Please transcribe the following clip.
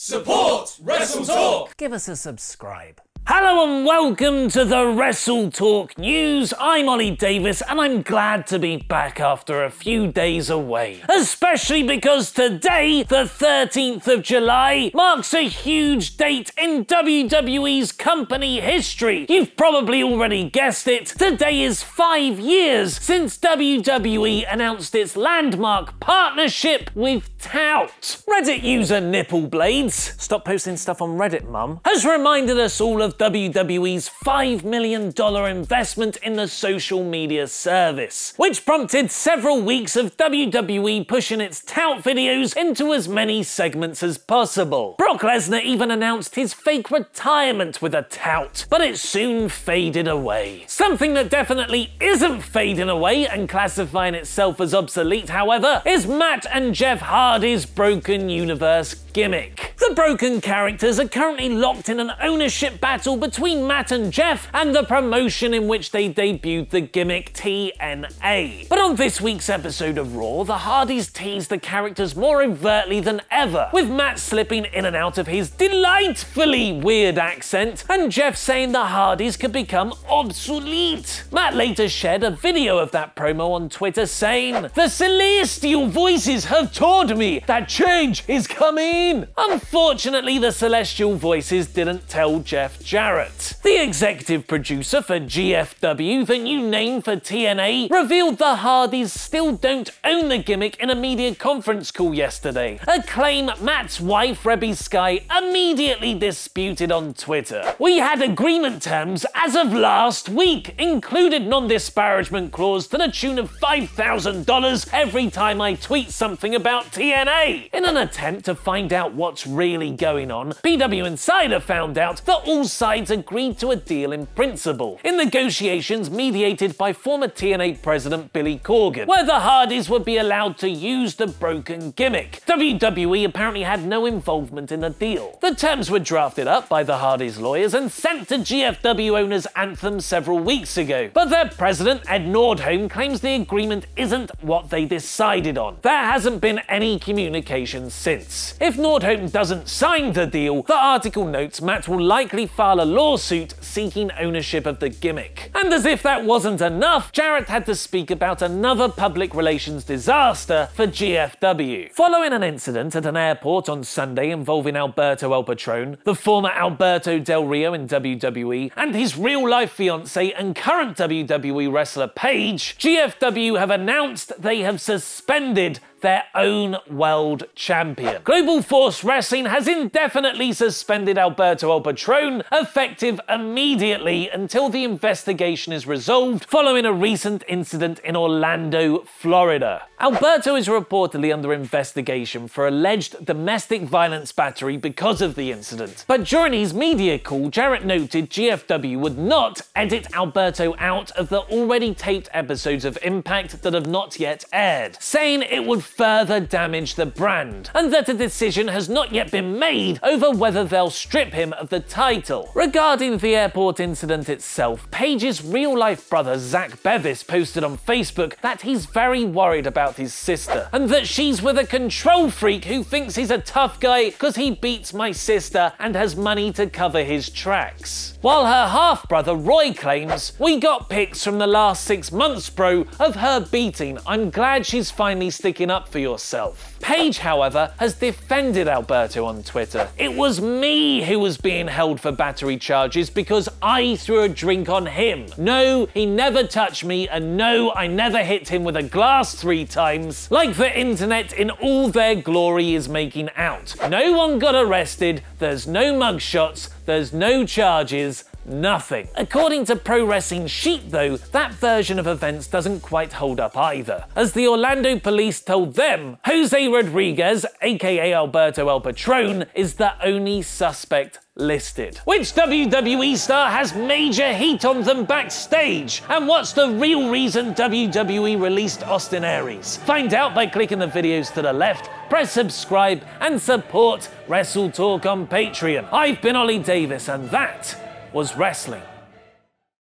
Support WrestleTalk! Give us a subscribe. Hello and welcome to the WrestleTalk News. I'm Ollie Davis and I'm glad to be back after a few days away. Especially because today, the 13th of July, marks a huge date in WWE's company history. You've probably already guessed it. Today is 5 years since WWE announced its landmark partnership with Tout. Reddit user Nippleblades, stop posting stuff on Reddit, mum, has reminded us all of WWE's $5 million investment in the social media service, which prompted several weeks of WWE pushing its Tout videos into as many segments as possible. Brock Lesnar even announced his fake retirement with a Tout, but it soon faded away. Something that definitely isn't fading away and classifying itself as obsolete, however, is Matt and Jeff Hardy's Broken Universe gimmick. The Broken characters are currently locked in an ownership battle between Matt and Jeff and the promotion in which they debuted the gimmick TNA. But on this week's episode of Raw, the Hardys teased the characters more overtly than ever, with Matt slipping in and out of his delightfully weird accent and Jeff saying the Hardys could become obsolete. Matt later shared a video of that promo on Twitter saying, "The celestial voices have told me that change is coming." Unfortunately, the celestial voices didn't tell Jeff Jarrett. The executive producer for GFW, the new name for TNA, revealed the Hardys still don't own the gimmick in a media conference call yesterday, a claim Matt's wife, Rebby Sky, immediately disputed on Twitter. "We had agreement terms as of last week, included non-disparagement clause to the tune of $5,000 every time I tweet something about TNA." In an attempt to find out what's really going on, PW Insider found out that all sides agreed to a deal in principle, in negotiations mediated by former TNA president Billy Corgan, where the Hardys would be allowed to use the Broken gimmick. WWE apparently had no involvement in the deal. The terms were drafted up by the Hardys' lawyers and sent to GFW owners Anthem several weeks ago, but their president, Ed Nordholm, claims the agreement isn't what they decided on. There hasn't been any communication since. If Nordholm doesn't sign the deal, the article notes Matt will likely file a lawsuit seeking ownership of the gimmick. And as if that wasn't enough, Jarrett had to speak about another public relations disaster for GFW. Following an incident at an airport on Sunday involving Alberto El Patron, the former Alberto Del Rio in WWE, and his real-life fiancée and current WWE wrestler Paige, GFW have announced they have suspended their own world champion. Global Force Wrestling has indefinitely suspended Alberto El Patron, effective immediately until the investigation is resolved following a recent incident in Orlando, Florida. Alberto is reportedly under investigation for alleged domestic violence battery because of the incident. But during his media call, Jarrett noted GFW would not edit Alberto out of the already taped episodes of Impact that have not yet aired, saying it would further damage the brand, and that a decision has not yet been made over whether they'll strip him of the title. Regarding the airport incident itself, Paige's real-life brother Zach Bevis posted on Facebook that he's very worried about his sister, and that she's with a control freak who thinks he's a tough guy because he beats my sister and has money to cover his tracks. While her half-brother Roy claims, "We got pics from the last 6 months, bro, of her beating. I'm glad she's finally sticking up for yourself." Paige, however, has defended Alberto on Twitter. "It was me who was being held for battery charges because I threw a drink on him. No, he never touched me, and no, I never hit him with a glass 3 times, like the internet in all their glory is making out. No one got arrested, there's no mugshots, there's no charges, nothing." According to Pro Wrestling Sheet, though, that version of events doesn't quite hold up either, as the Orlando police told them Jose Rodriguez, aka Alberto El Patron, is the only suspect listed. Which WWE star has major heat on them backstage? And what's the real reason WWE released Austin Aries? Find out by clicking the videos to the left, press subscribe, and support WrestleTalk on Patreon. I've been Ollie Davis, and that was wrestling.